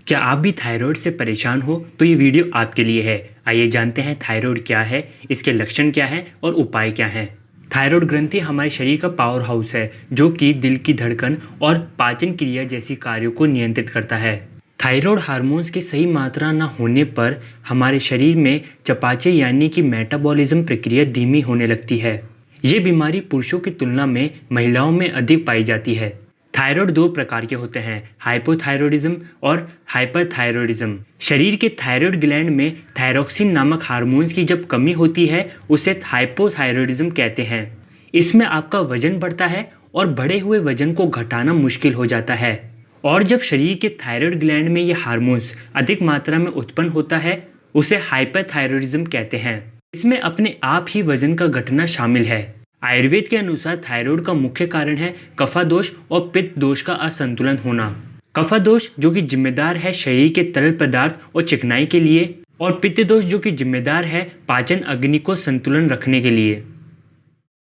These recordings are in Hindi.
क्या आप भी थायराइड से परेशान हो तो ये वीडियो आपके लिए है। आइए जानते हैं थायराइड क्या है, इसके लक्षण क्या हैं और उपाय क्या हैं। थायराइड ग्रंथि हमारे शरीर का पावर हाउस है जो कि दिल की धड़कन और पाचन क्रिया जैसी कार्यों को नियंत्रित करता है। थायराइड हार्मोन्स की सही मात्रा न होने पर हमारे शरीर में चयापचय यानी कि मेटाबॉलिज्म प्रक्रिया धीमी होने लगती है। ये बीमारी पुरुषों की तुलना में महिलाओं में अधिक पाई जाती है। थायराइड दो प्रकार के होते हैं, हाइपोथायरॉयडिज्म और हाइपरथायरॉयडिज्म। शरीर के थायराइड ग्लैंड में थायरोक्सिन नामक हार्मोन्स की जब कमी होती है उसे हाइपोथायरॉयडिज्म कहते हैं। इसमें आपका वजन बढ़ता है और बढ़े हुए वजन को घटाना मुश्किल हो जाता है। और जब शरीर के थायराइड ग्लैंड में ये हार्मोन्स अधिक मात्रा में उत्पन्न होता है उसे हाइपरथायरॉयडिज्म कहते हैं। इसमें अपने आप ही वजन का घटना शामिल है। आयुर्वेद के अनुसार थायराइड का मुख्य कारण है कफा दोष और पित्त दोष का असंतुलन होना। कफा दोष जो कि जिम्मेदार है शरीर के तरल पदार्थ और चिकनाई के लिए, और पित्त दोष जो कि जिम्मेदार है पाचन अग्नि को संतुलन रखने के लिए।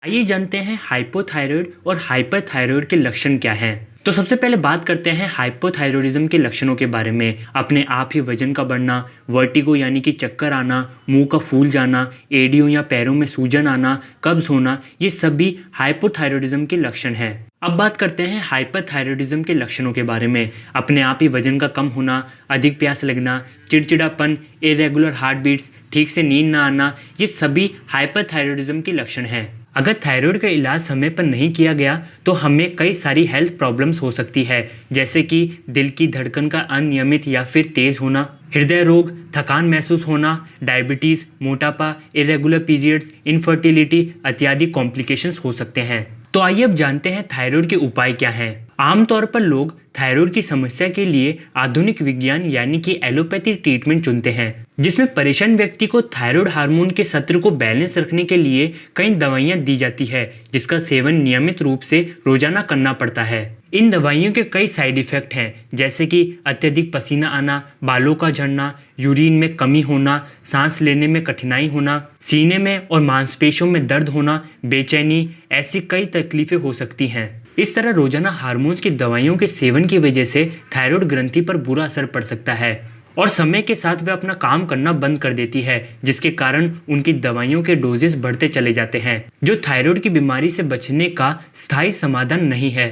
आइए जानते हैं हाइपोथायराइड और हाइपरथायराइड के लक्षण क्या हैं। तो सबसे पहले बात करते हैं हाइपोथायरॉयडिज्म के लक्षणों के बारे में। अपने आप ही वजन का बढ़ना, वर्टिगो यानी कि चक्कर आना, मुंह का फूल जाना, एड़ियों या पैरों में सूजन आना, कब्ज होना, ये सभी हाइपोथायरॉयडिज्म के लक्षण हैं। अब बात करते हैं हाइपरथायरॉयडिज्म के लक्षणों के बारे में। अपने आप ही वजन का कम होना, अधिक प्यास लगना, चिड़चिड़ापन, इरेगुलर हार्ट बीट्स, ठीक से नींद ना आना, ये सभी हाइपरथायरॉयडिज्म के लक्षण हैं। अगर थायराइड का इलाज समय पर नहीं किया गया तो हमें कई सारी हेल्थ प्रॉब्लम्स हो सकती है, जैसे कि दिल की धड़कन का अनियमित या फिर तेज होना, हृदय रोग, थकान महसूस होना, डायबिटीज़, मोटापा, इरेगुलर पीरियड्स, इनफर्टिलिटी इत्यादि कॉम्प्लिकेशंस हो सकते हैं। तो आइए अब जानते हैं थायराइड के उपाय क्या हैं। आमतौर पर लोग थायराइड की समस्या के लिए आधुनिक विज्ञान यानी कि एलोपैथी ट्रीटमेंट चुनते हैं, जिसमें परेशान व्यक्ति को थायराइड हार्मोन के स्तर को बैलेंस रखने के लिए कई दवाइयां दी जाती है, जिसका सेवन नियमित रूप से रोजाना करना पड़ता है। इन दवाइयों के कई साइड इफेक्ट हैं, जैसे कि अत्यधिक पसीना आना, बालों का झड़ना, यूरिन में कमी होना, सांस लेने में कठिनाई होना, सीने में और मांसपेशियों में दर्द होना, बेचैनी, ऐसी कई तकलीफें हो सकती हैं। इस तरह रोजाना हार्मोन्स की दवाइयों के सेवन की वजह से थायराइड ग्रंथि पर बुरा असर पड़ सकता है और समय के साथ वह अपना काम करना बंद कर देती है, जिसके कारण उनकी दवाइयों के डोजेस बढ़ते चले जाते हैं, जो थायराइड की बीमारी से बचने का स्थायी समाधान नहीं है।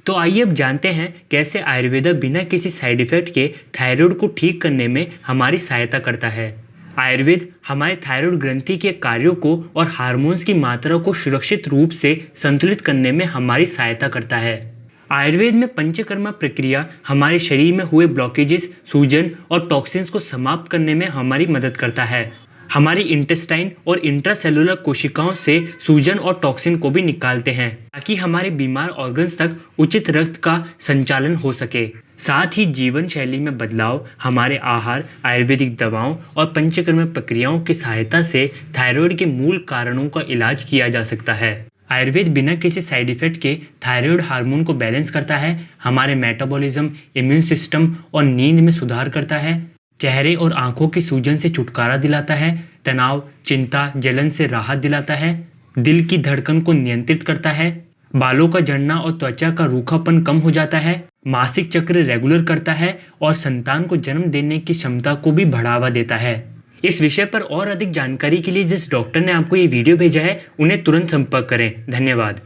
तो आइए अब जानते हैं कैसे आयुर्वेद बिना किसी साइड इफेक्ट के थायराइड को ठीक करने में हमारी सहायता करता है। आयुर्वेद हमारे थायराइड ग्रंथि के कार्यों को और हार्मोन्स की मात्रा को सुरक्षित रूप से संतुलित करने में हमारी सहायता करता है। आयुर्वेद में पंचकर्मा प्रक्रिया हमारे शरीर में हुए ब्लॉकेजेस, सूजन और टॉक्सिन्स को समाप्त करने में हमारी मदद करता है। हमारी इंटेस्टाइन और इंट्रासेलुलर कोशिकाओं से सूजन और टॉक्सिन को भी निकालते हैं ताकि हमारे बीमार ऑर्गन्स तक उचित रक्त का संचालन हो सके। साथ ही जीवन शैली में बदलाव, हमारे आहार, आयुर्वेदिक दवाओं और पंचकर्म प्रक्रियाओं की सहायता से थायराइड के मूल कारणों का इलाज किया जा सकता है। आयुर्वेद बिना किसी साइड इफेक्ट के थायराइड हार्मोन को बैलेंस करता है, हमारे मेटाबॉलिज्म, इम्यून सिस्टम और नींद में सुधार करता है, चेहरे और आंखों की सूजन से छुटकारा दिलाता है, तनाव, चिंता, जलन से राहत दिलाता है, दिल की धड़कन को नियंत्रित करता है, बालों का झड़ना और त्वचा का रूखापन कम हो जाता है, मासिक चक्र रेगुलर करता है और संतान को जन्म देने की क्षमता को भी बढ़ावा देता है। इस विषय पर और अधिक जानकारी के लिए जिस डॉक्टर ने आपको ये वीडियो भेजा है उन्हें तुरंत संपर्क करें। धन्यवाद।